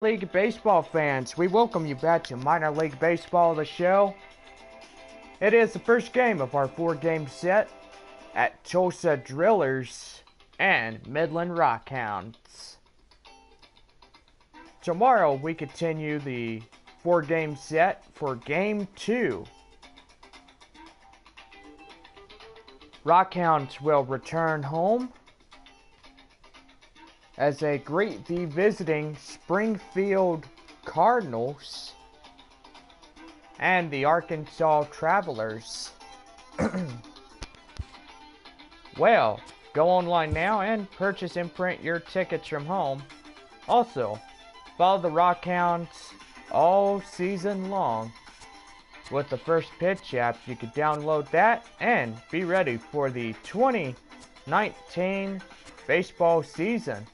League Baseball fans, we welcome you back to Minor League Baseball, the show. It is the first game of our 4-game set at Tulsa Drillers and Midland Rockhounds. Tomorrow we continue the 4-game set for Game 2. Rockhounds will return home as they greet the visiting Springfield Cardinals and the Arkansas Travelers. Well, go online now and purchase and print your tickets from home. Also, follow the Rockhounds all season long with the First Pitch app. You can download that and be ready for the 2019 baseball season.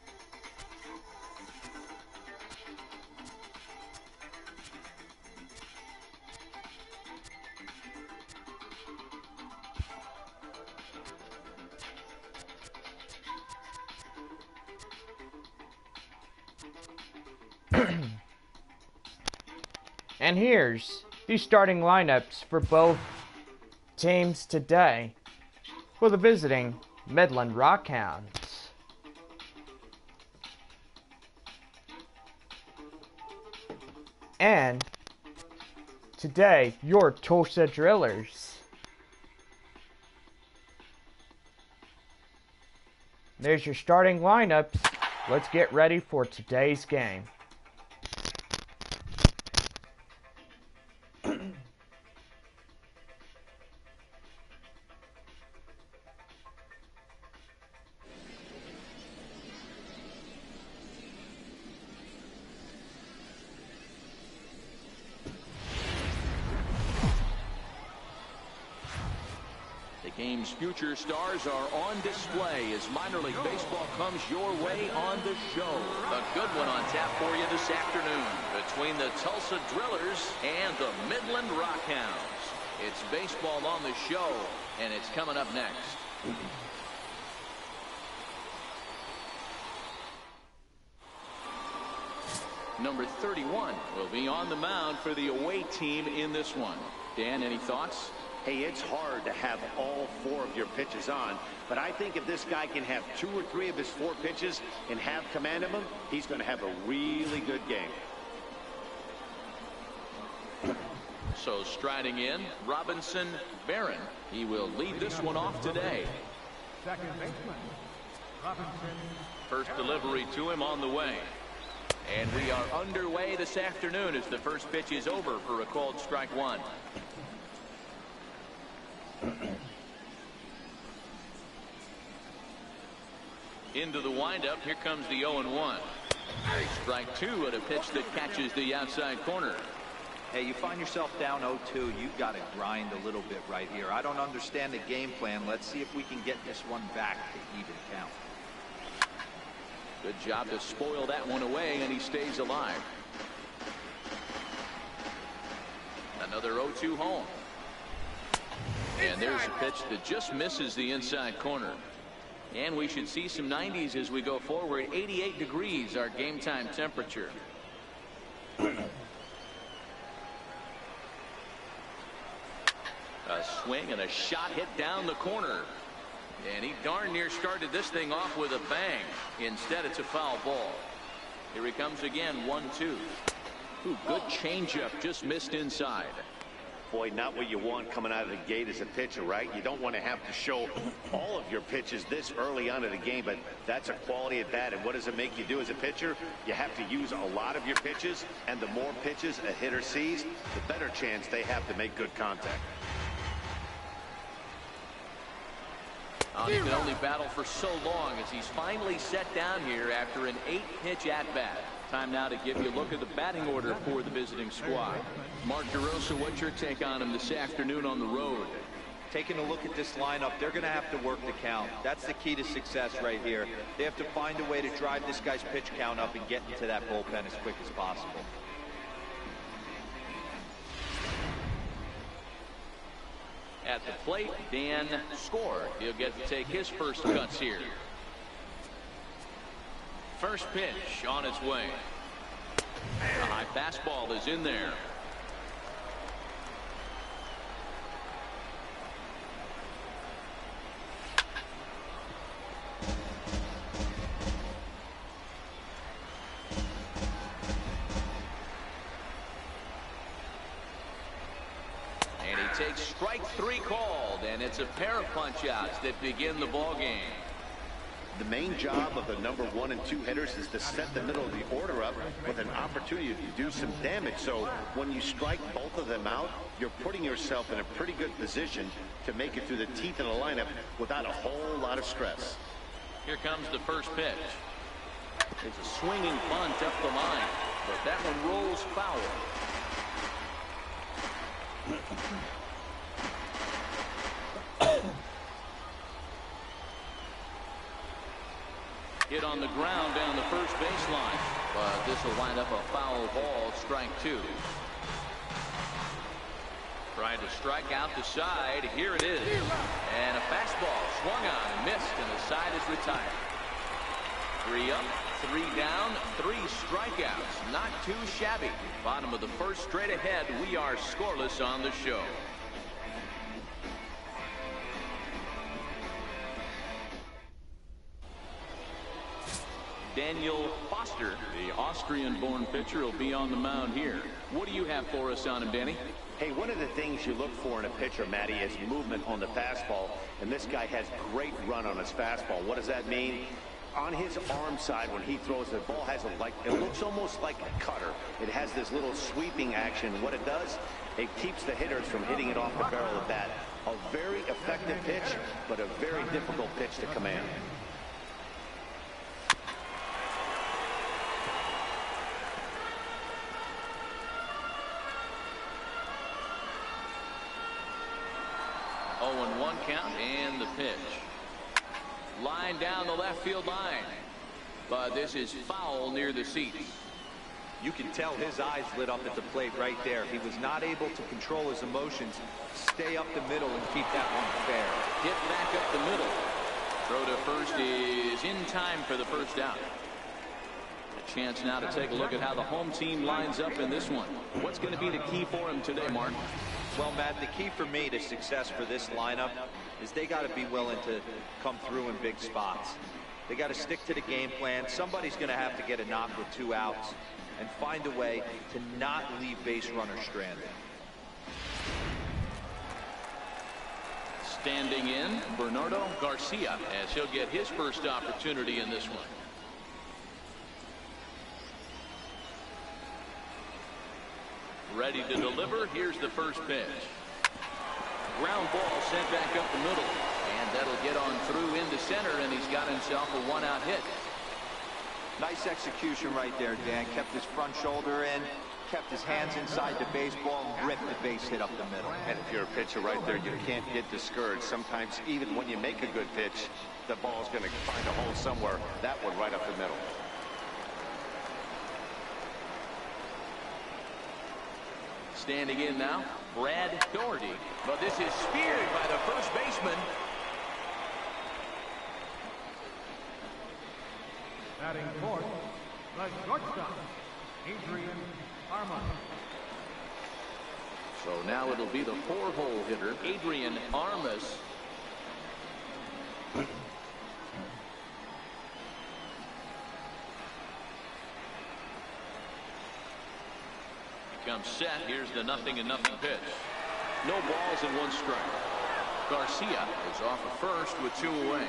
And here's the starting lineups for both teams today for the visiting Midland Rockhounds. And today, your Tulsa Drillers. There's your starting lineups. Let's get ready for today's game. The game's future stars are on display as minor league baseball comes your way on the show. A good one on tap for you this afternoon between the Tulsa Drillers and the Midland Rockhounds. It's baseball on the show, and it's coming up next. Number 31 will be on the mound for the away team in this one. Dan, any thoughts? Hey, it's hard to have all 4 of your pitches on, but I think if this guy can have 2 or 3 of his 4 pitches and have command of them, he's going to have a really good game. So striding in, Robinson Barron. He will lead this one off today. Second baseman, Robinson. First delivery to him on the way. And we are underway this afternoon as the first pitch is over for a called strike 1. Into the windup. Here comes the 0-1. Strike 2 at a pitch that catches the outside corner. Hey, you find yourself down 0-2. You've got to grind a little bit right here. I don't understand the game plan. Let's see if we can get this one back to even count. Good job to spoil that one away, and he stays alive. Another 0-2 home. And there's a pitch that just misses the inside corner. And we should see some 90s as we go forward. 88 degrees, our game time temperature. A swing and a shot hit down the corner. And he darn near started this thing off with a bang. Instead, it's a foul ball. Here he comes again, 1-2. Ooh, good changeup, just missed inside. Boy, not what you want coming out of the gate as a pitcher, right? You don't want to have to show all of your pitches this early on in the game, but that's a quality at bat. And what does it make you do as a pitcher? You have to use a lot of your pitches, and the more pitches a hitter sees, the better chance they have to make good contact. He can only battle for so long as he's finally set down here after an 8-pitch at-bat. Time now to give you a look at the batting order for the visiting squad. Mark DeRosa, what's your take on him this afternoon on the road? Taking a look at this lineup, they're going to have to work the count. That's the key to success right here. They have to find a way to drive this guy's pitch count up and get into that bullpen as quick as possible. At the plate, Dan Score. He'll get to take his first cuts here. First pitch on its way. fastball is in there. And he takes strike 3 called, and it's a pair of punch-outs that begin the ball game. The main job of the number 1 and 2 hitters is to set the middle of the order up with an opportunity to do some damage. So when you strike both of them out, you're putting yourself in a pretty good position to make it through the teeth of the lineup without a whole lot of stress. Here comes the first pitch. It's a swinging bunt up the line, but that one rolls foul. Hit on the ground down the first baseline, but this will wind up a foul ball, strike 2. Tried to strike out the side. Here it is. And a fastball swung on and missed, and the side is retired. 3 up, 3 down, 3 strikeouts. Not too shabby. Bottom of the first, straight ahead. We are scoreless on the show. Daniel Foster, the Austrian-born pitcher, will be on the mound here. What do you have for us on him, Danny? Hey, one of the things you look for in a pitcher, Matty, is movement on the fastball. And this guy has great run on his fastball. What does that mean? On his arm side, when he throws the ball, has it looks almost like a cutter. It has this little sweeping action. What it does, it keeps the hitters from hitting it off the barrel of the bat. A very effective pitch, but a very difficult pitch to command. One count and the pitch. Line down the left field line, but this is foul near the seats. You can tell his eyes lit up at the plate right there. He was not able to control his emotions. Stay up the middle and keep that one fair. Hit back up the middle. Throw to first is in time for the first out. A chance now to take a look at how the home team lines up in this one. What's going to be the key for him today, Mark? Well, Matt, the key for me to success for this lineup is they got to be willing to come through in big spots. They got to stick to the game plan. Somebody's going to have to get a knock with 2 outs and find a way to not leave base runners stranded. Standing in, Bernardo Garcia, as he'll get his first opportunity in this one. Ready to deliver. Here's the first pitch. Ground ball sent back up the middle, and that'll get on through into center, and he's got himself a 1-out hit. Nice execution right there, Dan. Kept his front shoulder in, kept his hands inside the baseball, and ripped the base hit up the middle. And if you're a pitcher right there, you can't get discouraged. Sometimes even when you make a good pitch, the ball's going to find a hole somewhere. That one right up the middle. Standing in now, Brad Doherty. But this is speared by the first baseman. Batting fourth, the shortstop, Adrian Armas. So now it'll be the 4-hole hitter, Adrian Armas. Comes set. Here's the 0-0 pitch. No balls and 1 strike. Garcia is off at first with 2 away.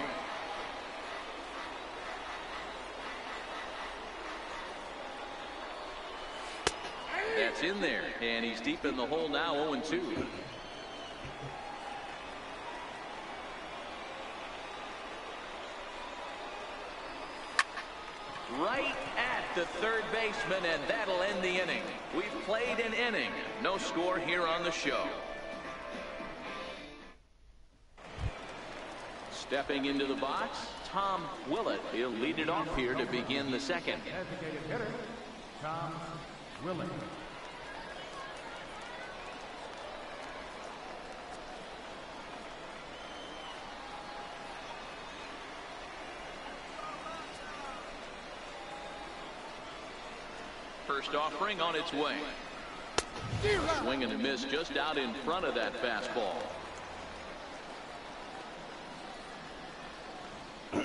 That's in there, and he's deep in the hole now. 0-2. Right at the third baseman, and that'll end the inning. We've played an inning. No score here on the show. Stepping into the box, Tom Willett. He'll lead it off here to begin the second. Designated hitter, Tom Willett. first offering on its way. Swing and a miss just out in front of that fastball. A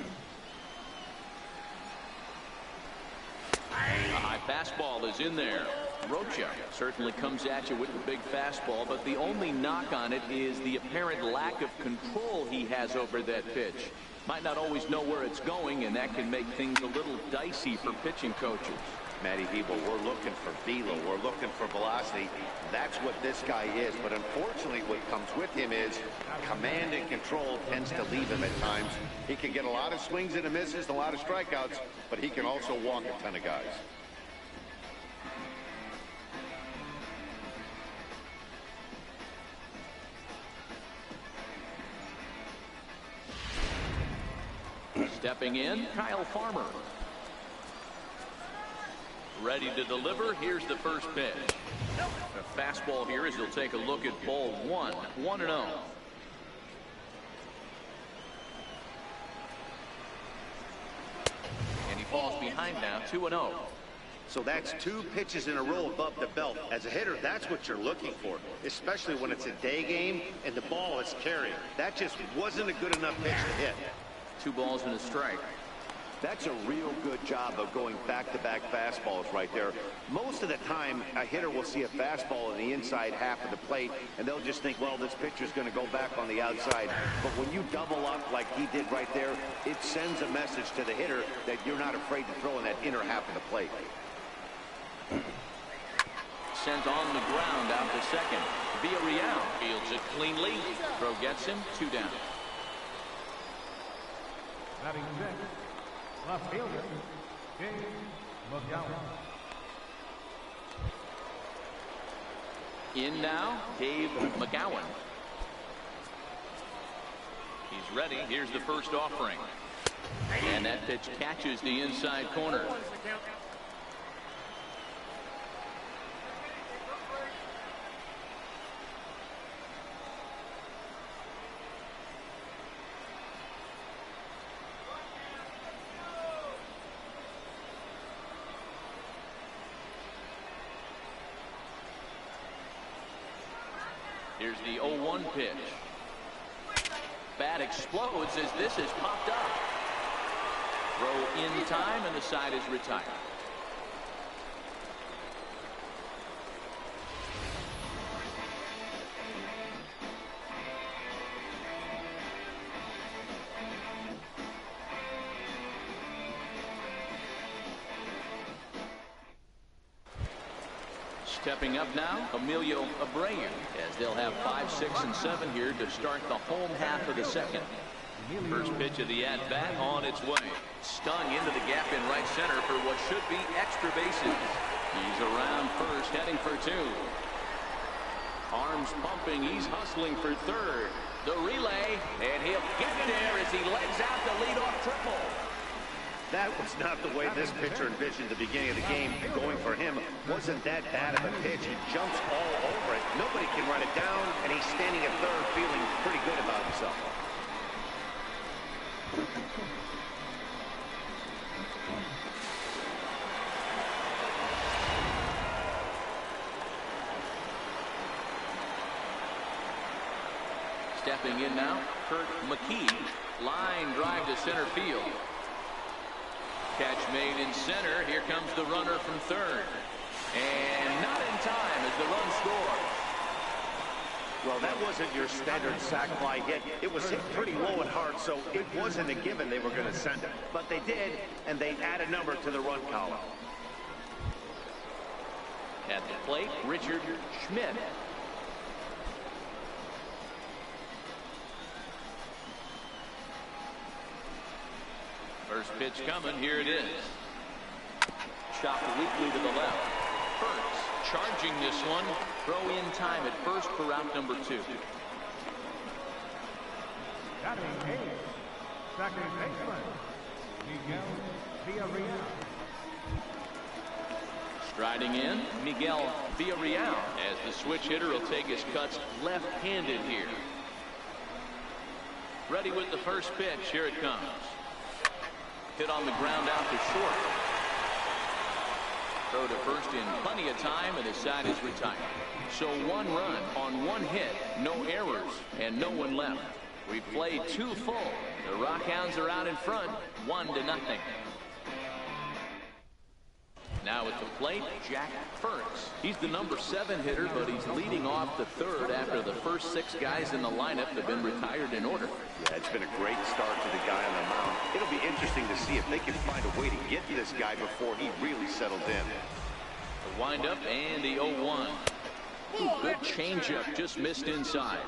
high fastball is in there. Rocha certainly comes at you with the big fastball, but the only knock on it is the apparent lack of control he has over that pitch. Might not always know where it's going, and that can make things a little dicey for pitching coaches. Matty Hebo, we're looking for velo. We're looking for velocity. That's what this guy is. But unfortunately, what comes with him is command and control tends to leave him at times. He can get a lot of swings and misses, a lot of strikeouts, but he can also walk a ton of guys. Stepping in, Kyle Farmer. Ready to deliver. Here's the first pitch. A fastball here as he'll take a look at ball 1. 1-0. And he falls behind now, 2-0. So that's 2 pitches in a row above the belt. As a hitter, that's what you're looking for, especially when it's a day game and the ball is carrying. That just wasn't a good enough pitch to hit. 2 balls and a strike. That's a real good job of going back-to-back fastballs right there. Most of the time, a hitter will see a fastball in the inside half of the plate, and they'll just think, well, this pitcher's going to go back on the outside. But when you double up like he did right there, it sends a message to the hitter that you're not afraid to throw in that inner half of the plate. Sent on the ground out to second. Villarreal fields it cleanly. Throw gets him, 2 down. Batting sixth, left fielder, James McGowan. In now, Dave McGowan. He's ready. Here's the first offering. And that pitch catches the inside corner. Here's the 0-1 pitch. Bat explodes as this is popped up. Throw in time, and the side is retired. Stepping up now, Emilio Abreu, as they'll have 5, 6, and 7 here to start the home half of the second. First pitch of the at-bat on its way. Stung into the gap in right center for what should be extra bases. He's around first, heading for 2. Arms pumping, he's hustling for third. The relay, and he'll get there as he legs out the leadoff triple. That was not the way this pitcher envisioned the beginning of the game. Going for him wasn't that bad of a pitch. He jumps all over it. Nobody can run it down, and he's standing at third feeling pretty good about himself. Stepping in now, Kurt McKee. Line drive to center field. Catch made in center. Here comes the runner from third. And not in time as the run scores. Well, that wasn't your standard sac fly hit. It was hit pretty low and hard, so it wasn't a given they were going to send it. But they did, and they add a number to the run column. At the plate, Richard Schmidt. First pitch coming. Here it is. Chopped weakly to the left. First charging this one. Throw in time at first for out number 2. Batting eighth, second baseman, Miguel Villarreal. Striding in, Miguel Villarreal, as the switch hitter will take his cuts left-handed here. Ready with the first pitch. Here it comes. Hit on the ground out to short. Throw to first in plenty of time, and his side is retired. So 1 run on 1 hit, no errors, and no one left. We played 2 full. The Rockhounds are out in front, 1-0. Now at the plate, Jack Ferris. He's the number 7 hitter, but he's leading off the 3rd after the first 6 guys in the lineup have been retired in order. Yeah, it's been a great start to the guy on the mound. It'll be interesting to see if they can find a way to get to this guy before he really settles in. The windup and the 0-1. Good changeup, just missed inside.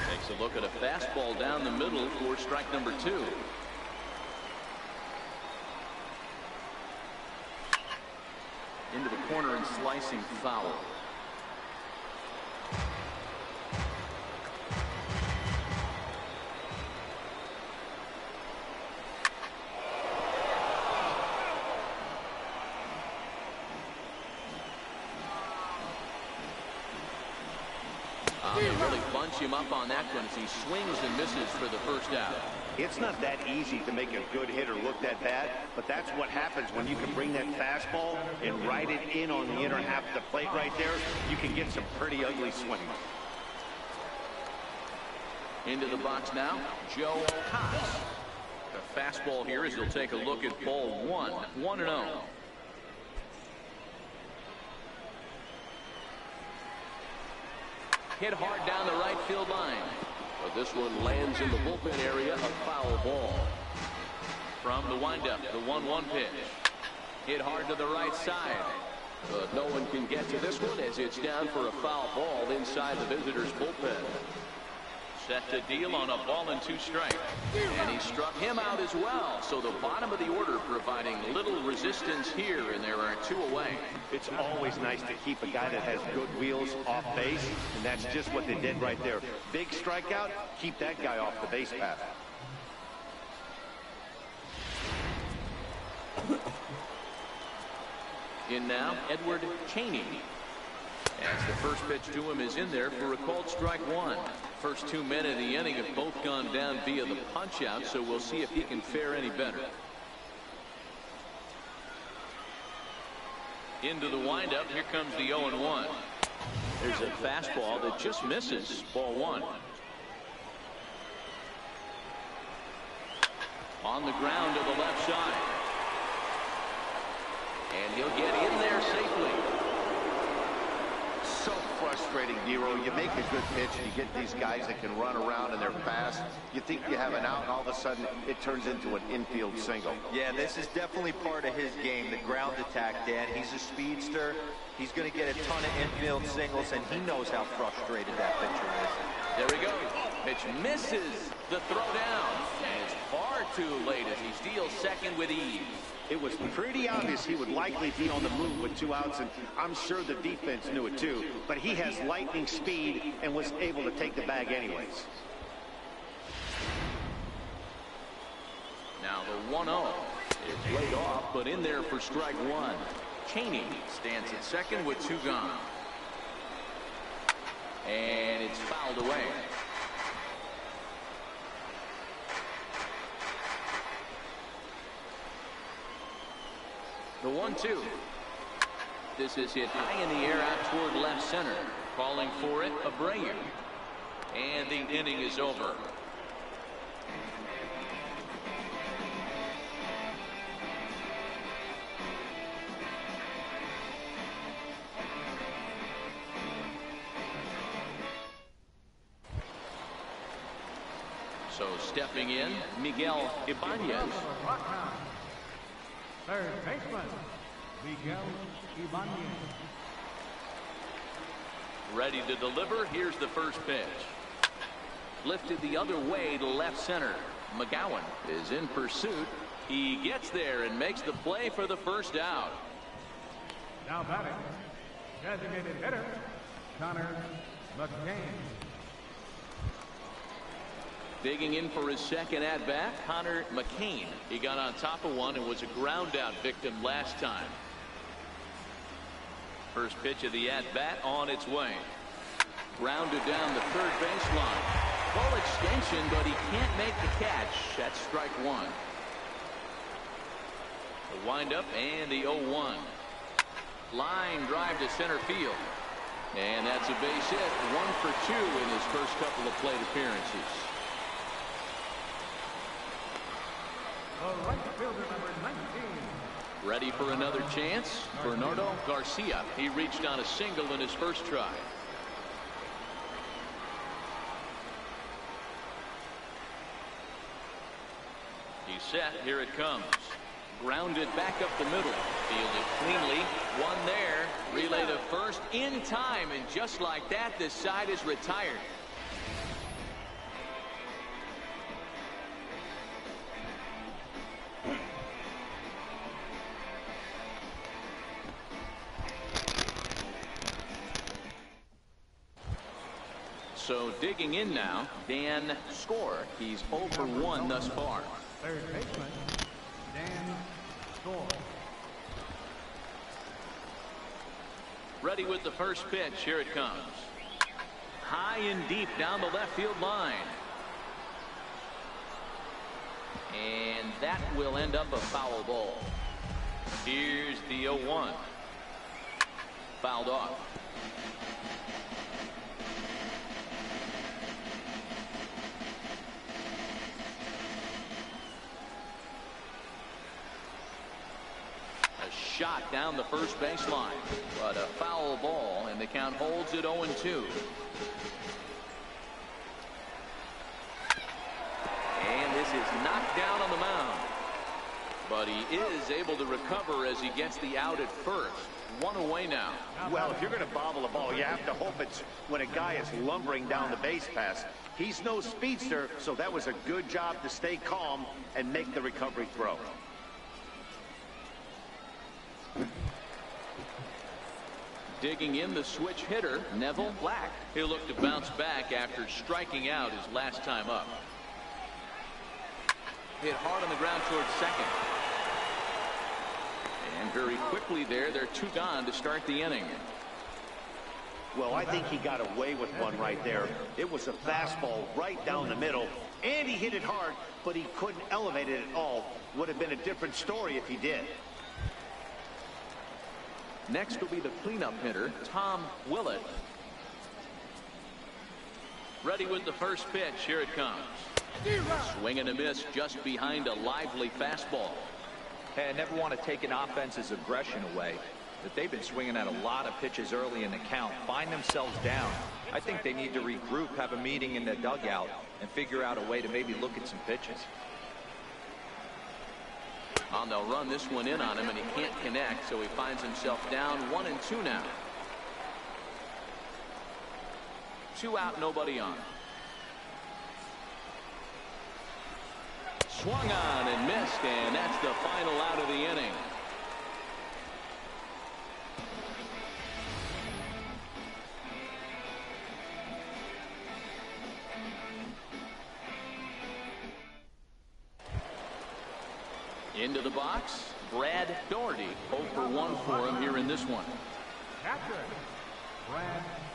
Takes a look at a fastball down the middle for strike number 2. Into the corner and slicing foul. They really bunch him up on that one as he swings and misses for the first out. It's not that easy to make a good hitter look that bad, but that's what happens when you can bring that fastball and ride it in on the inner half of the plate right there. You can get some pretty ugly swings. Into the box now, Joe Cox. The fastball here as he'll take a look at ball 1, 1-0. Hit hard down the right field line. But this one lands in the bullpen area, a foul ball. From the windup, the 1-1 pitch. Hit hard to the right side. But no one can get to this one as it's down for a foul ball inside the visitor's bullpen. Set to deal on a ball and 2 strikes. And he struck him out as well. So the bottom of the order providing little resistance here, and there are 2 away. It's always nice to keep a guy that has good wheels off base, and that's just what they did right there. Big strikeout, keep that guy off the base path. In now, Edward Cheney. As the first pitch to him is in there for a called strike 1. First 2 men of the inning have both gone down via the punch out, so we'll see if he can fare any better. Into the windup, here comes the 0-1. There's a fastball that just misses, ball 1. On the ground to the left side. And he'll get in there safely. So frustrating, Nero. You make a good pitch, and you get these guys that can run around and they're fast. You think you have an out, and all of a sudden it turns into an infield single. Yeah, this is definitely part of his game, the ground attack, Dan. He's a speedster. He's going to get a ton of infield singles, and he knows how frustrated that pitcher is. There we go. Pitch misses the throw down. And it's far too late as he steals second with ease. It was pretty obvious he would likely be on the move with 2 outs, and I'm sure the defense knew it too. But he has lightning speed and was able to take the bag anyways. Now the 1-0 is laid off, but in there for strike 1. Cheney stands at second with 2 gone. And it's fouled away. The 1-2. This is hit high in the air out toward left center. Calling for it, Abreu. And the inning is over. So stepping in, Miguel Ibanez. Third baseman, Miguel Ibanez. Ready to deliver. Here's the first pitch. Lifted the other way to left center. McGowan is in pursuit. He gets there and makes the play for the first out. Now batting, designated hitter, Connor McCain. Digging in for his second at-bat, Connor McCain. He got on top of one and was a ground-out victim last time. First pitch of the at-bat on its way. Grounded down the third baseline. Full extension, but he can't make the catch. That's strike one. The windup and the 0-1. Line drive to center field. And that's a base hit. 1 for 2 in his first couple of plate appearances. The right fielder, number 19. Ready for another chance? Bernardo Garcia. He reached on a single in his first try. He's set. Here it comes. Grounded back up the middle. Fielded cleanly. One there. Relay to first in time. And just like that, this side is retired. So digging in now, Dan Score. He's 0 for 1 thus far. Third baseman, Dan Score. Ready with the first pitch. Here it comes. High and deep down the left field line. And that will end up a foul ball. Here's the 0-1. Fouled off. Shot down the first baseline, but a foul ball, and the count holds at 0-2. And this is knocked down on the mound, but he is able to recover as he gets the out at first. 1 away now. Well, if you're going to bobble a ball, you have to hope it's when a guy is lumbering down the base pass. He's no speedster, so that was a good job to stay calm and make the recovery throw. Digging in, the switch hitter, Neville Black. He'll look to bounce back after striking out his last time up. Hit hard on the ground towards second. And very quickly there, they're 2 gone to start the inning. Well, I think he got away with one right there. It was a fastball right down the middle, and he hit it hard, but he couldn't elevate it at all. Would have been a different story if he did. Next will be the cleanup hitter, Tom Willett. Ready with the first pitch. Here it comes. Swing and a miss just behind a lively fastball. Hey, I never want to take an offense's aggression away, but they've been swinging at a lot of pitches early in the count. Find themselves down. I think they need to regroup, have a meeting in the dugout, and figure out a way to maybe look at some pitches. They'll run this one in on him, and he can't connect, so he finds himself down 1-2 now. 2 out, nobody on. Swung on and missed, and that's the final out of the inning. Into the box, Brad Doherty. 0 for 1 for him here in this one.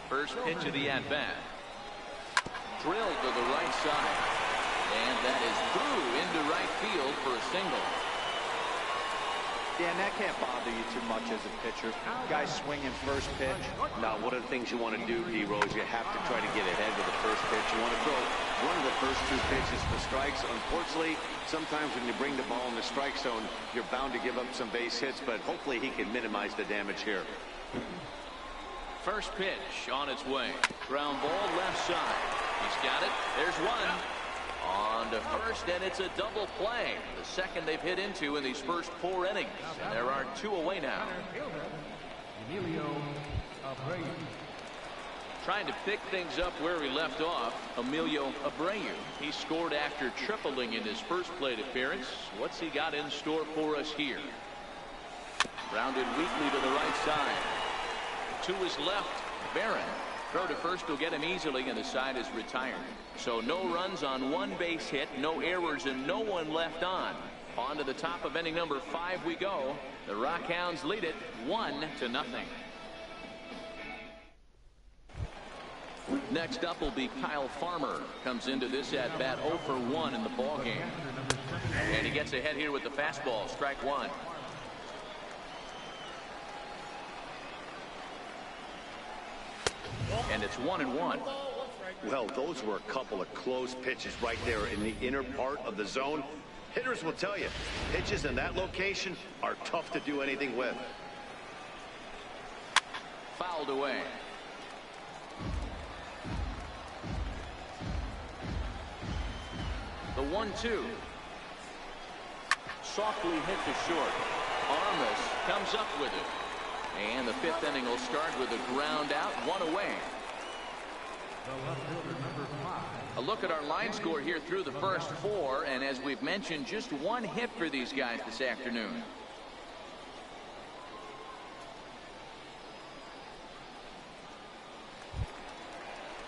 First pitch of the at-bat. Drilled to the right side. And that is through into right field for a single. Dan, that can't bother you too much as a pitcher. Guy swinging first pitch. Now, one of the things you want to do, D-Rose, you have to try to get ahead with the first pitch. You want to throw one of the first 2 pitches for strikes. Unfortunately, sometimes when you bring the ball in the strike zone, you're bound to give up some base hits, but hopefully he can minimize the damage here. First pitch on its way. Ground ball left side. He's got it. There's one. On to first, and it's a double play. The second they've hit into in these first 4 innings. And there are 2 away now. Trying to pick things up where he left off, Emilio Abreu. He scored after tripling in his first plate appearance. What's he got in store for us here? Rounded weakly to the right side. To his left, Barron. Throw to first will get him easily, and the side is retired. So no runs on 1 base hit, no errors, and no one left on. On to the top of inning number 5 we go. The Rockhounds lead it 1-0. Next up will be Kyle Farmer. Comes into this at bat 0 for 1 in the ball game. And he gets ahead here with the fastball. Strike one. And it's 1-1. Well, those were a couple of close pitches right there in the inner part of the zone. Hitters will tell you, pitches in that location are tough to do anything with. Fouled away. The 1-2. Softly hit to short. Armas comes up with it. And the fifth inning will start with a ground out, one away. A look at our line score here through the first four, and as we've mentioned, just one hit for these guys this afternoon.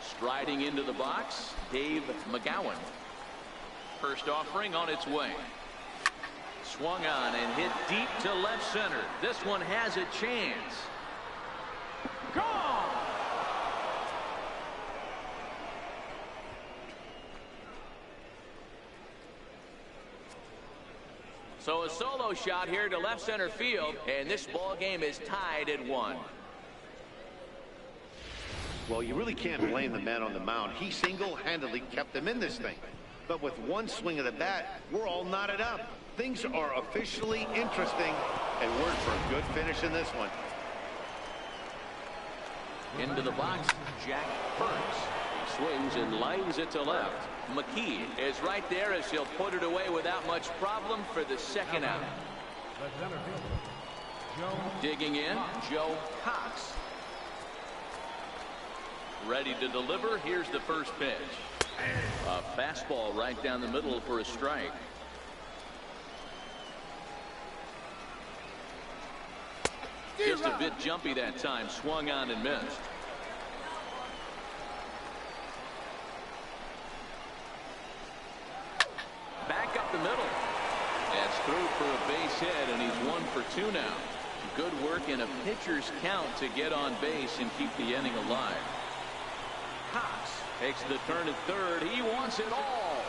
Striding into the box, Dave McGowan. First offering on its way. Swung on and hit deep to left center. This one has a chance. Gone! So a solo shot here to left center field, and this ball game is tied at 1. Well, you really can't blame the man on the mound. He single-handedly kept them in this thing. But with one swing of the bat, we're all knotted up. Things are officially interesting, and we're in for a good finish in this one. Into the box, Jack Burns. He swings and lines it to left. McKee is right there as he'll put it away without much problem for the second out. Digging in, Joe Cox. Ready to deliver. Here's the first pitch. A fastball right down the middle for a strike. Just a bit jumpy that time. Swung on and missed. Back up the middle. That's through for a base hit, and he's 1 for 2 now. Good work in a pitcher's count to get on base and keep the inning alive. Cox takes the turn at third. He wants it all.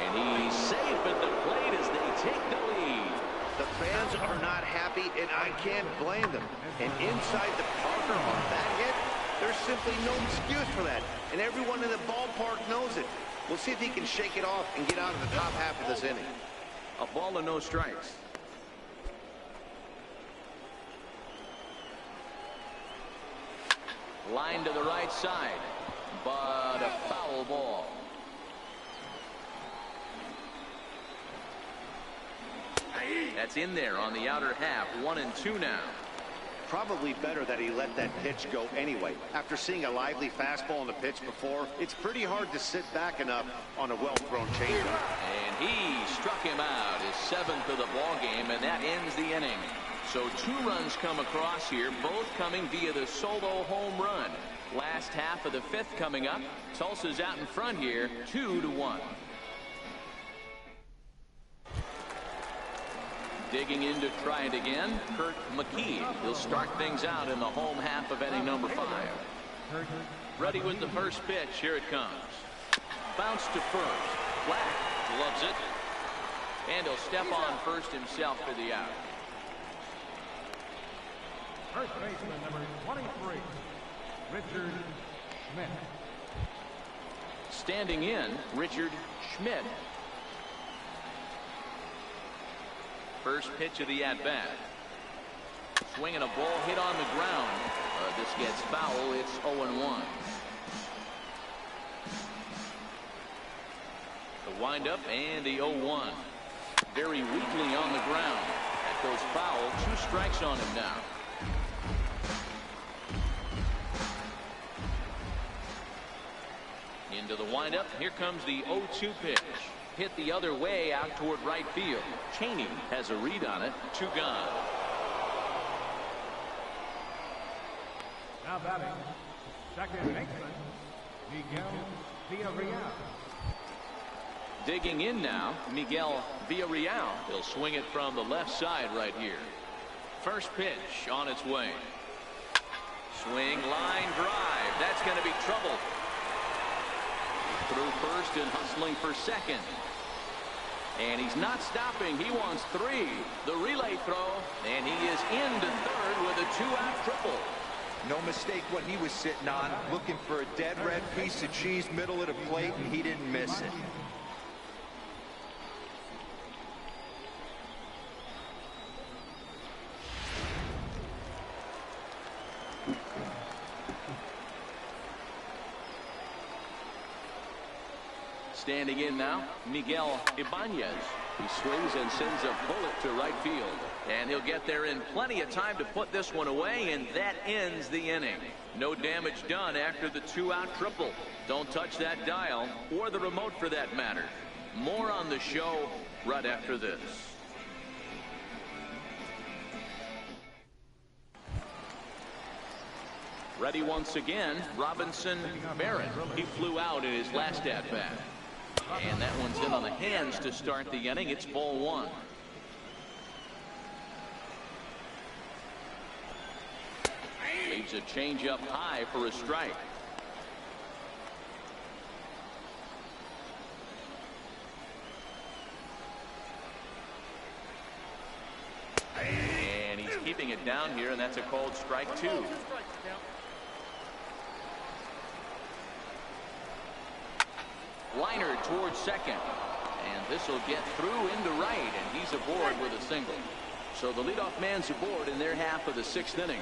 And he's safe at the plate as they take the lead. The fans are not happy, and I can't blame them. And inside the Parker on that hit, there's simply no excuse for that. And everyone in the ballpark knows it. We'll see if he can shake it off and get out of the top half of this inning. A ball and no strikes. Line to the right side, but a foul ball. That's in there on the outer half. 1-2 now. Probably better that he let that pitch go anyway. After seeing a lively fastball on the pitch before, it's pretty hard to sit back enough on a well-thrown changeup. And he struck him out, his 7th of the ball game, and that ends the inning. So 2 runs come across here, both coming via the solo home run. Last half of the 5th coming up. Tulsa's out in front here, 2-1. Digging in to try it again, Kurt McKee. He'll start things out in the home half of inning number 5. Ready with the first pitch. Here it comes. Bounce to first. Flat. Gloves it. And he'll step on first himself for the out. First baseman number 23, Richard Schmidt. Standing in, Richard Schmidt. First pitch of the at-bat. Swinging a ball hit on the ground. This gets foul. It's 0-1. The windup and the 0-1. Very weakly on the ground. That goes foul. 2 strikes on him now. Into the windup. Here comes the 0-2 pitch. Hit the other way out toward right field. Cheney has a read on it. 2 gone. Now batting, second baseman, Miguel Villarreal. Digging in now, Miguel Villarreal. He'll swing it from the left side right here. First pitch on its way. Swing, line drive. That's going to be trouble. Through first and hustling for second. And he's not stopping. He wants 3. The relay throw, and he is into third with a 2-out triple. No mistake what he was sitting on, looking for a dead red piece of cheese middle of the plate, and he didn't miss it. Standing in now, Miguel Ibanez. He swings and sends a bullet to right field. And he'll get there in plenty of time to put this one away, and that ends the inning. No damage done after the 2-out triple. Don't touch that dial, or the remote for that matter. More on the show right after this. Ready once again, Robinson Barrett. He flew out in his last at-bat. And that one's in on the hands to start the inning. It's ball 1. Leaves a changeup high for a strike. And he's keeping it down here, and that's a called strike 2. Liner towards second, and this will get through into right, and he's aboard with a single. So the leadoff man's aboard in their half of the 6th inning.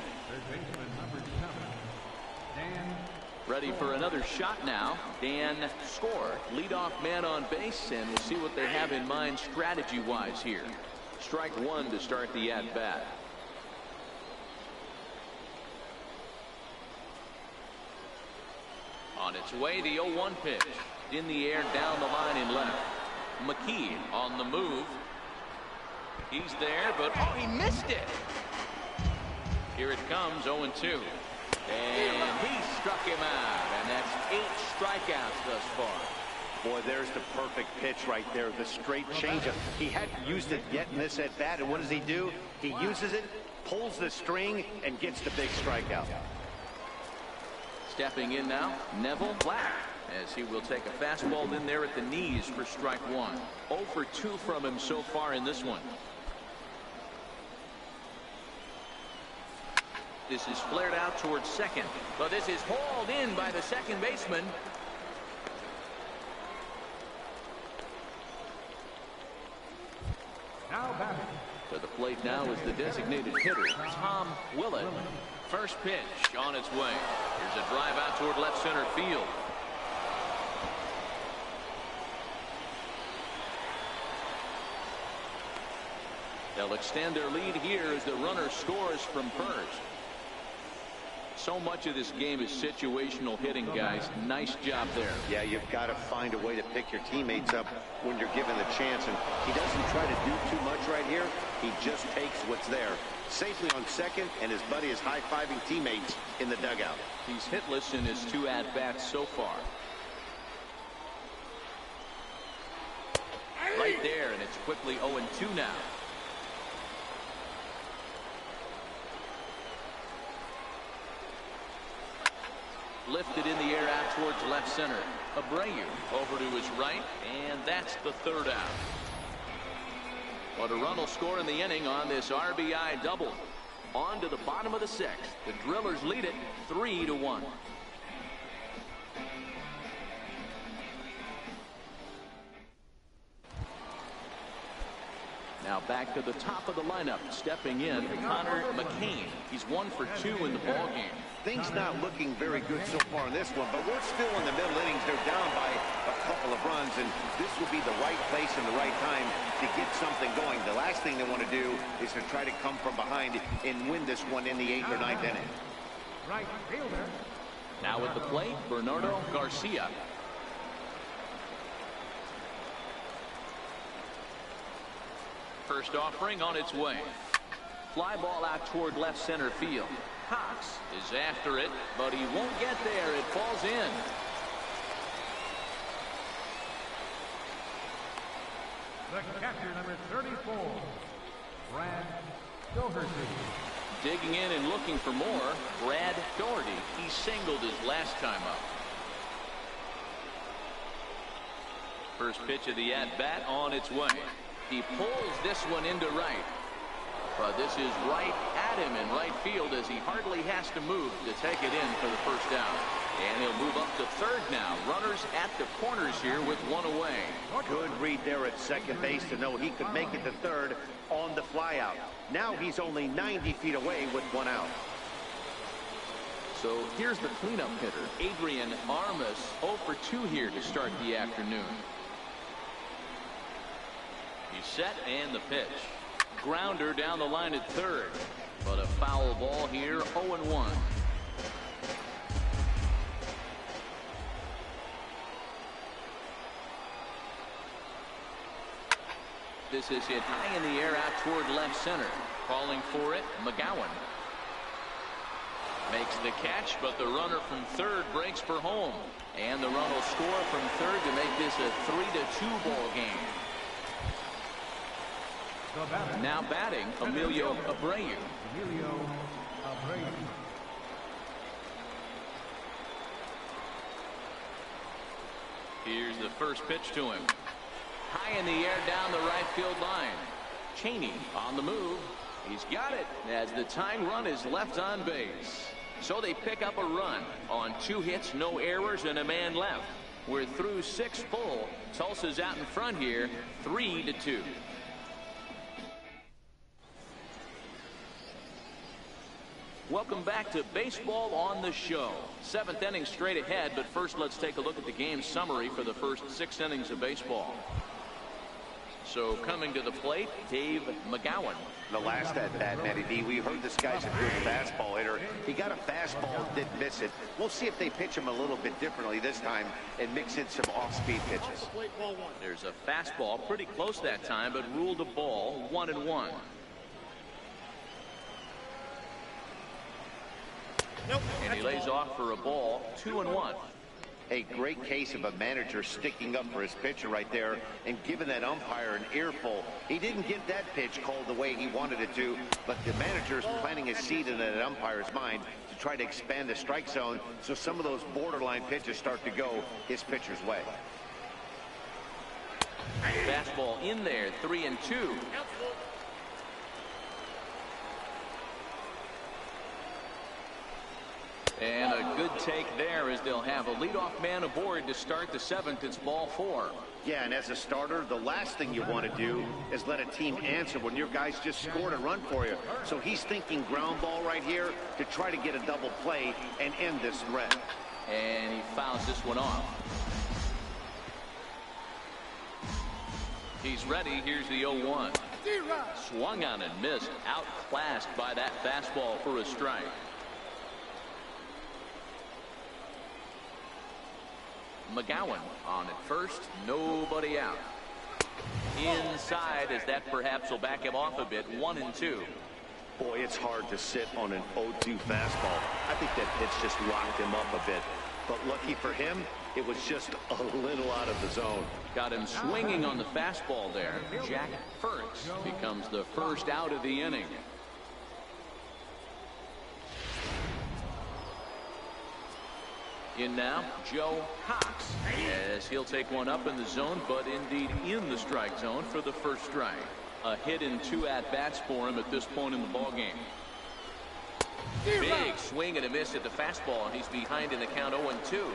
Ready for another shot now. Dan Score, leadoff man on base, and we'll see what they have in mind strategy-wise here. Strike 1 to start the at-bat. On its way, the 0-1 pitch. In the air, down the line in left. McKee on the move. He's there, but oh, he missed it. Here it comes, 0-2. And he struck him out, and that's 8 strikeouts thus far. Boy, there's the perfect pitch right there, the straight changeup. He hadn't used it yet in this at bat, and what does he do? He uses it, pulls the string, and gets the big strikeout. Stepping in now, Neville Black, as he will take a fastball in there at the knees for strike 1. 0 for 2 from him so far in this one. This is flared out towards second, but this is hauled in by the second baseman. Now batting. To the plate now is the designated hitter, Tom Willett. First pitch on its way. Here's a drive out toward left center field. They'll extend their lead here as the runner scores from first. So much of this game is situational hitting, guys. Nice job there. Yeah, you've got to find a way to pick your teammates up when you're given the chance, and he doesn't try to do too much right here. He just takes what's there. Safely on second, and his buddy is high-fiving teammates in the dugout. He's hitless in his 2 at-bats so far. Right there, and it's quickly 0-2 now. Lifted in the air out towards left center. Abreu over to his right, and that's the 3rd out. But a run will score in the inning on this RBI double. On to the bottom of the 6th. The Drillers lead it 3-1. Now back to the top of the lineup. Stepping in, Connor McCain. He's 1 for 2 in the ballgame. Things not looking very good so far in this one, but we're still in the middle innings. They're down by a couple of runs, and this will be the right place and the right time to get something going. The last thing they want to do is to try to come from behind and win this one in the 8th or 9th inning. Right fielder. Now at the plate, Bernardo Garcia. First offering on its way. Fly ball out toward left center field. Cox is after it, but he won't get there. It falls in. The catcher, number 34, Brad Doherty. Digging in and looking for more, Brad Doherty. He singled his last time up. First pitch of the at-bat on its way. He pulls this one into right. But this is right at him in right field as he hardly has to move to take it in for the first out. And he'll move up to third now. Runners at the corners here with one away. Good read there at second base to know he could make it to third on the flyout. Now he's only 90 feet away with one out. So here's the cleanup hitter, Adrian Armas, 0 for 2 here to start the afternoon. He's set and the pitch. Grounder down the line at third, but a foul ball here, 0-1. This is hit high in the air out toward left center. Calling for it, McGowan. Makes the catch, but the runner from third breaks for home. And the run will score from third to make this a 3-2 ball game. Now batting, Emilio Abreu. Here's the first pitch to him. High in the air down the right field line. Cheney on the move. He's got it as the tying run is left on base. So they pick up a run on 2 hits, no errors, and a man left. We're through 6 full. Tulsa's out in front here, 3-2. Welcome back to Baseball on the Show. 7th inning straight ahead, but first let's take a look at the game summary for the first 6 innings of baseball. So coming to the plate, Dave McGowan. The last at-bat, Matty D, we heard this guy's a good fastball hitter. He got a fastball, didn't miss it. We'll see if they pitch him a little bit differently this time and mix in some off-speed pitches. There's a fastball pretty close that time, but ruled a ball, 1-1. And he lays off for a ball, 2-1. A great case of a manager sticking up for his pitcher right there and giving that umpire an earful. He didn't get that pitch called the way he wanted it to, but the manager's planting a seed in that umpire's mind to try to expand the strike zone so some of those borderline pitches start to go his pitcher's way. Fastball in there, 3-2. And a good take there as they'll have a leadoff man aboard to start the 7th. It's ball 4. Yeah, and as a starter, the last thing you want to do is let a team answer when your guys just scored a run for you. So he's thinking ground ball right here to try to get a double play and end this threat. And he fouls this one off. He's ready. Here's the 0-1. Swung on and missed. Outclassed by that fastball for a strike. McGowan on at first, nobody out. Inside as that perhaps will back him off a bit, 1-2. Boy, it's hard to sit on an 0-2 fastball. I think that pitch just locked him up a bit. But lucky for him, it was just a little out of the zone. Got him swinging on the fastball there. Jack Ferks becomes the first out of the inning. In now, Joe Cox, as he'll take one up in the zone, but indeed in the strike zone for the first strike. A hit in 2 at-bats for him at this point in the ballgame. Big swing and a miss at the fastball, and he's behind in the count 0-2.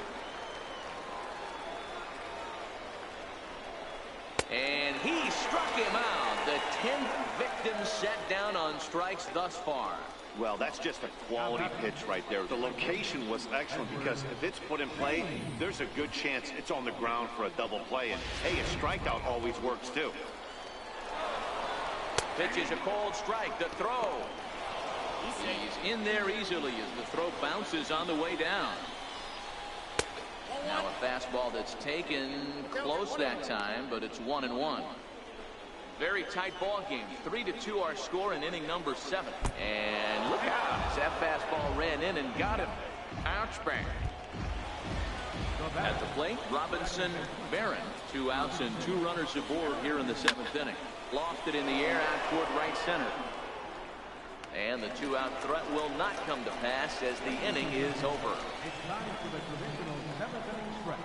And he struck him out. The 10th victim set down on strikes thus far. Well, that's just a quality pitch right there. The location was excellent because if it's put in play, there's a good chance it's on the ground for a double play. And, hey, a strikeout always works, too. Pitch is a cold strike. The throw. He's in there easily as the throw bounces on the way down. Now a fastball that's taken close that time, but it's 1-1. Very tight ball game. 3-2 our score in inning number 7. And look out as that fastball ran in and got him. Ouch bang. At the plate, Robinson Barron. 2 outs and 2 runners aboard here in the 7th inning. Lofted in the air out toward right center. And the 2-out threat will not come to pass as the inning is over. It's time for the traditional 7th inning stretch.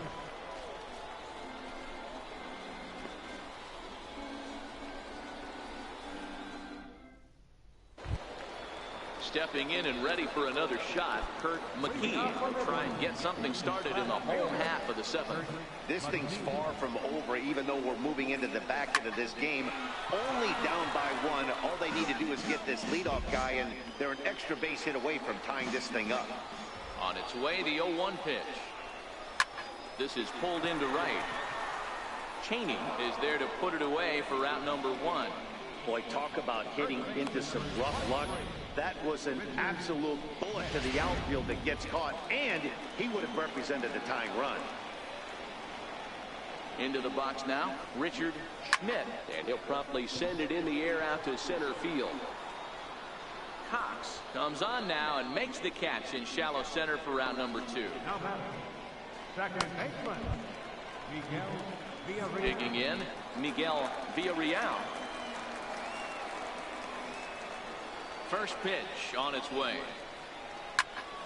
Stepping in and ready for another shot, Kurt McKee will try and get something started in the home half of the seventh. This thing's far from over, even though we're moving into the back end of this game. Only down by one. All they need to do is get this leadoff guy, and they're an extra base hit away from tying this thing up. On its way, the 0-1 pitch. This is pulled into right. Cheney is there to put it away for route number 1. Boy, talk about hitting into some rough luck. That was an absolute bullet to the outfield that gets caught, and he would have represented the tying run. Into the box now, Richard Schmidt, and he'll promptly send it in the air out to center field. Cox comes on now and makes the catch in shallow center for route number 2. Now batting, second baseman, Miguel Villarreal. Digging in, Miguel Villarreal. First pitch on its way.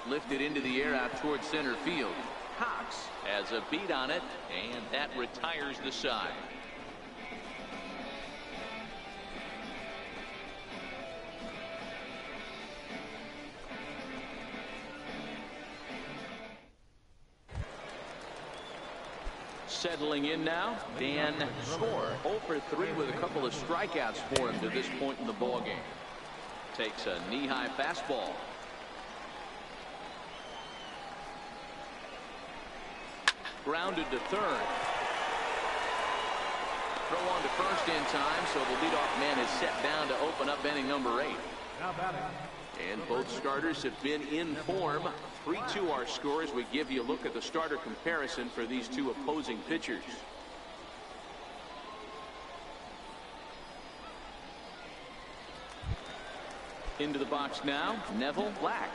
Lifted into the air out towards center field. Cox has a beat on it, and that retires the side. Settling in now, Dan Score. 0-for-3 with a couple of strikeouts for him to this point in the ballgame. Takes a knee-high fastball. Grounded to third. Throw on to first in time, so the leadoff man is set down to open up inning number 8. Now batting, And both starters have been in form. 3-2 our score as we give you a look at the starter comparison for these two opposing pitchers. Into the box now, Neville Black.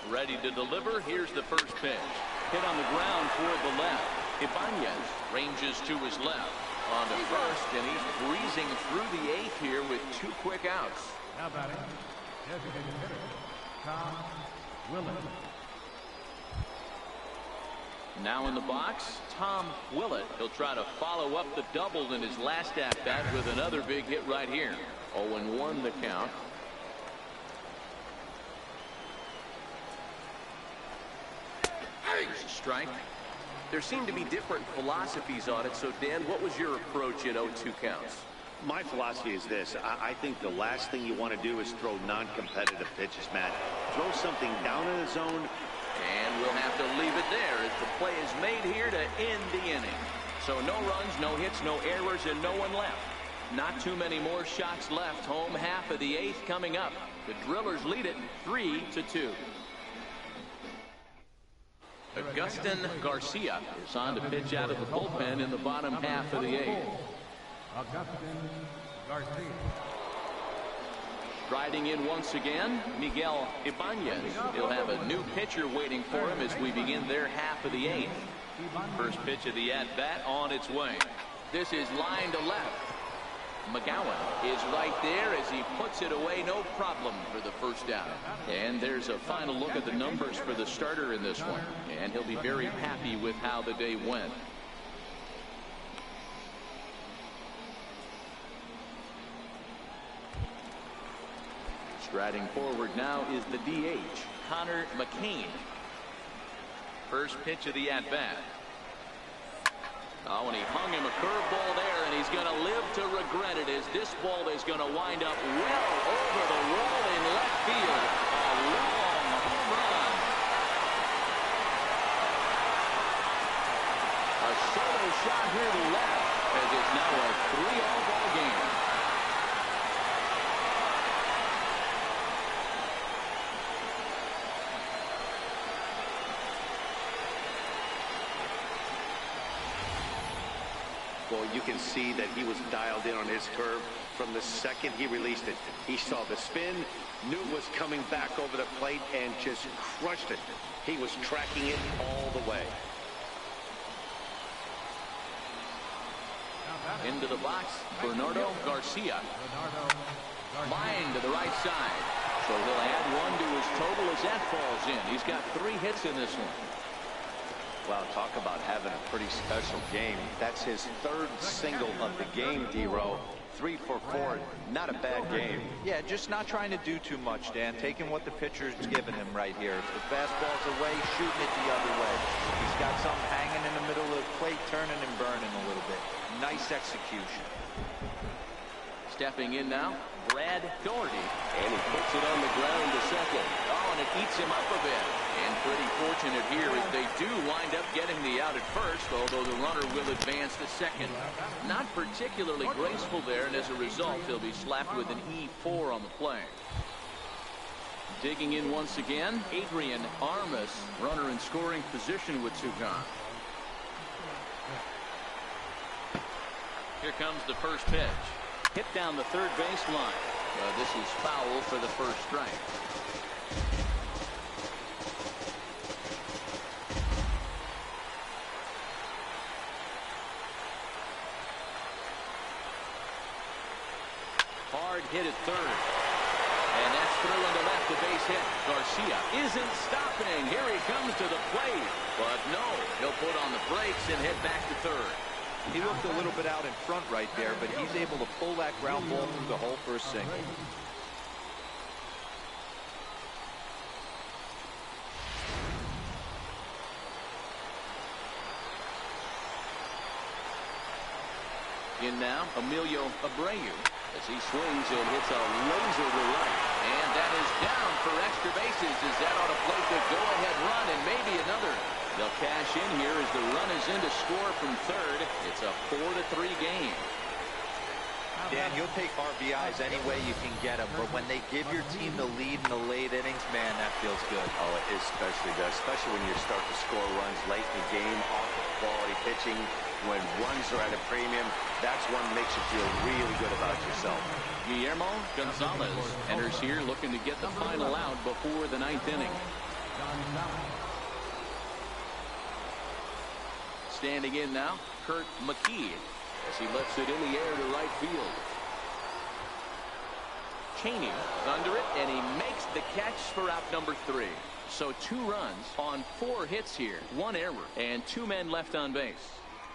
Ready to deliver. Here's the first pitch. Hit on the ground toward the left. Ibanez ranges to his left. On to first, and he's breezing through the 8th here with 2 quick outs. now batting, designated hitter, Tom Willett. Now in the box, Tom Willett. He'll try to follow up the double in his last at-bat with another big hit right here. 0-1 the count. Strike. There seem to be different philosophies on it. So, Dan, what was your approach at 0-2 counts? My philosophy is this. I think the last thing you want to do is throw non-competitive pitches, Matt. Throw something down in the zone. And we'll have to leave it there as the play is made here to end the inning. So no runs, no hits, no errors, and no one left. Not too many more shots left. Home half of the 8th coming up. The Drillers lead it 3-2. Agustin Garcia is on to pitch out of the bullpen in the bottom half of the 8th. Agustin Garcia. Striding in once again, Miguel Ibanez. He'll have a new pitcher waiting for him as we begin their half of the 8th. First pitch of the at-bat on its way. This is line to left. McGowan is right there as he puts it away, no problem for the first out. And there's a final look at the numbers for the starter in this one. And he'll be very happy with how the day went. Striding forward now is the DH, Connor McCain. First pitch of the at-bat. Oh, and he hung him a curveball there, and he's going to live to regret it as this ball is going to wind up well over the wall in left field. A long home run. A solo shot here to left as it's now a 3-all ball game. Well, you can see that he was dialed in on his curve from the second he released it. He saw the spin, knew it was coming back over the plate, and just crushed it. He was tracking it all the way. Into the box, Bernardo Garcia. Line to the right side. So he'll add 1 to his total as that falls in. He's got 3 hits in this one. Wow, talk about having a pretty special game. That's his 3rd single of the game, D-Row. 3 for 4. Not a bad game. Yeah, just not trying to do too much, Dan. Taking what the pitcher's giving him right here. If the fastball's away, shooting it the other way. He's got something hanging in the middle of the plate, turning and burning a little bit. Nice execution. Stepping in now, Brad Doherty. And he puts it on the ground to second. Oh, and it eats him up a bit. And pretty fortunate here as they do wind up getting the out at first, although the runner will advance to second. Not particularly graceful there, and as a result, he'll be slapped with an E4 on the play. Digging in once again, Adrian Armas, runner in scoring position with Sugan. Here comes the first pitch. Hit down the third baseline. This is foul for the first strike. Hard hit at third. And that's through into left, a base hit. Garcia isn't stopping. Here he comes to the plate. But no, he'll put on the brakes and head back to third. He looked a little bit out in front right there, but he's able to pull that ground ball through the hole for a single. In now, Emilio Abreu, as he swings and hits a laser to right. And that is down for extra bases, as that ought to plate the go-ahead run and maybe another. They'll cash in here as the run is in to score from third. It's a 4-3 game. Dan, you'll take RBIs any way you can get them, but when they give your team the lead in the late innings, man, that feels good. Oh, it especially does, especially when you start to score runs late in the game off of quality pitching. When runs are at a premium, that's one that makes you feel really good about yourself. Guillermo Gonzalez enters here looking to get the final out before the ninth inning. Standing in now, Kurt McKee, as he lets it in the air to right field. Cheney under it, and he makes the catch for out number 3. So 2 runs on 4 hits here, 1 error, and 2 men left on base.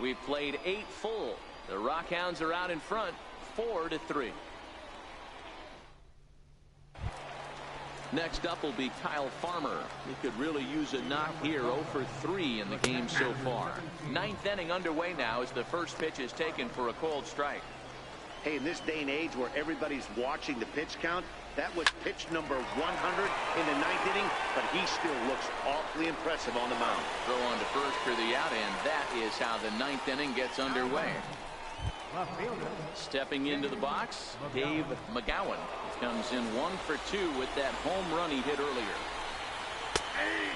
We've played 8 full. The Rockhounds are out in front, 4-3. Next up will be Kyle Farmer. He could really use a knock here, 0 for 3 in the game so far. Ninth inning underway now as the first pitch is taken for a called strike. Hey, in this day and age where everybody's watching the pitch count, that was pitch number 100 in the ninth inning, but he still looks awfully impressive on the mound. Throw on to first for the out, and that is how the ninth inning gets underway. Stepping into the box, Dave McGowan comes in 1 for 2 with that home run he hit earlier.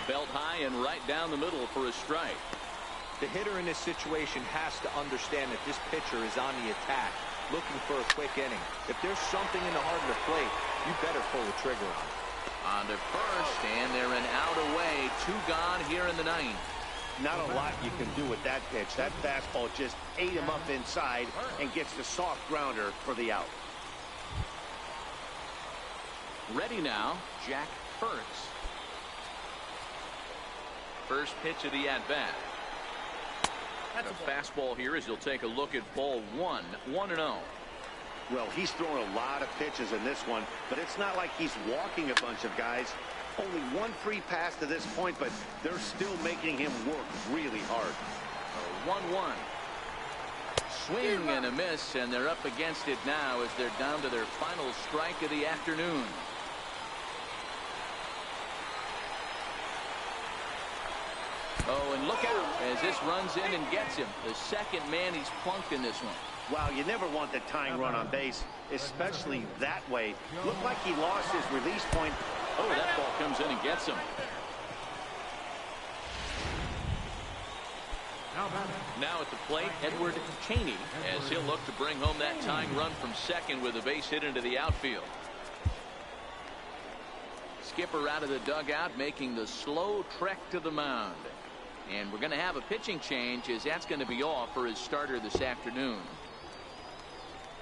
Belt high and right down the middle for a strike. The hitter in this situation has to understand that this pitcher is on the attack, looking for a quick inning. If there's something in the heart of the plate, you better pull the trigger on it. On to first, and they're an out away. 2 gone here in the ninth. Not a lot you can do with that pitch. That fastball just ate him up inside and gets the soft grounder for the out. Ready now, Jack Fertz. First pitch of the at-bat. A fastball here as he'll take a look at ball 1, 1-0. Well, he's thrown a lot of pitches in this one, but it's not like he's walking a bunch of guys. Only 1 free pass to this point, but they're still making him work really hard. 1-1. Swing and a miss, and they're up against it now as they're down to their final strike of the afternoon. Oh, and look out as this runs in and gets him. The second man he's plunked in this one. Wow, you never want the tying run on base, especially that way. Looked like he lost his release point. Oh, that ball comes in and gets him. Now at the plate, Edward Cheney, as he'll look to bring home that tying run from second with a base hit into the outfield. Skipper out of the dugout, making the slow trek to the mound. And we're going to have a pitching change, as that's going to be off for his starter this afternoon.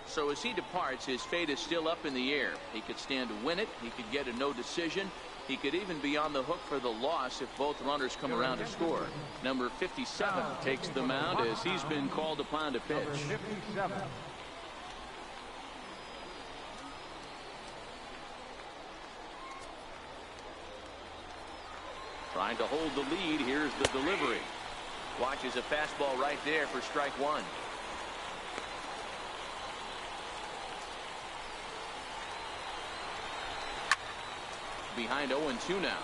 So as he departs, his fate is still up in the air. He could stand to win it. He could get a no decision. He could even be on the hook for the loss if both runners come around to score. Number 57 takes the mound as he's been called upon to pitch. trying to hold the lead. Here's the delivery. Watches a fastball right there for strike one. Behind 0-2 now.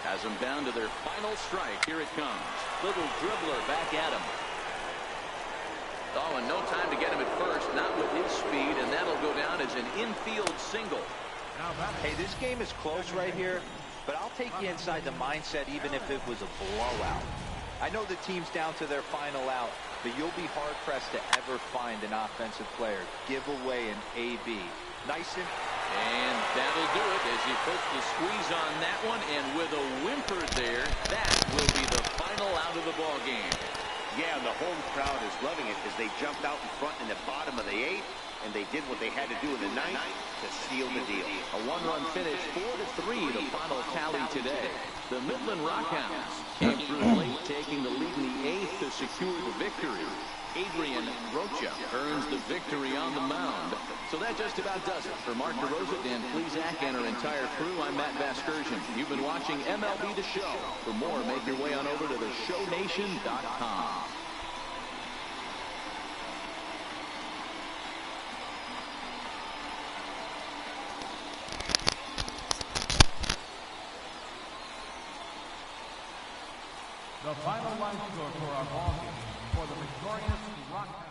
Has them down to their final strike. Here it comes. Little dribbler back at him. Oh, and no time to get him at first. Not with his speed, and that'll go down as an infield single. Hey, this game is close right here, but I'll take you inside the mindset even if it was a blowout. I know the team's down to their final out, but you'll be hard-pressed to ever find an offensive player give away an AB. Nice and that'll do it as he puts the squeeze on that one, and with a whimper there, that will be the final out of the ball game. Yeah, and the home crowd is loving it as they jumped out in front in the bottom of the 8th, and they did what they had to do in the 9th to seal the deal. A one-run finish, 4-3, the final tally today. The Midland Rockhounds came through late, taking the lead in the 8th to secure the victory. Adrian Rocha earns the victory on the mound. So that just about does it. For Mark DeRosa, Dan Plesac, and our entire crew, I'm Matt Vasgersian. You've been watching MLB The Show. For more, make your way on over to theshownation.com. The final line score for our ball game for the victorious Rockhounds.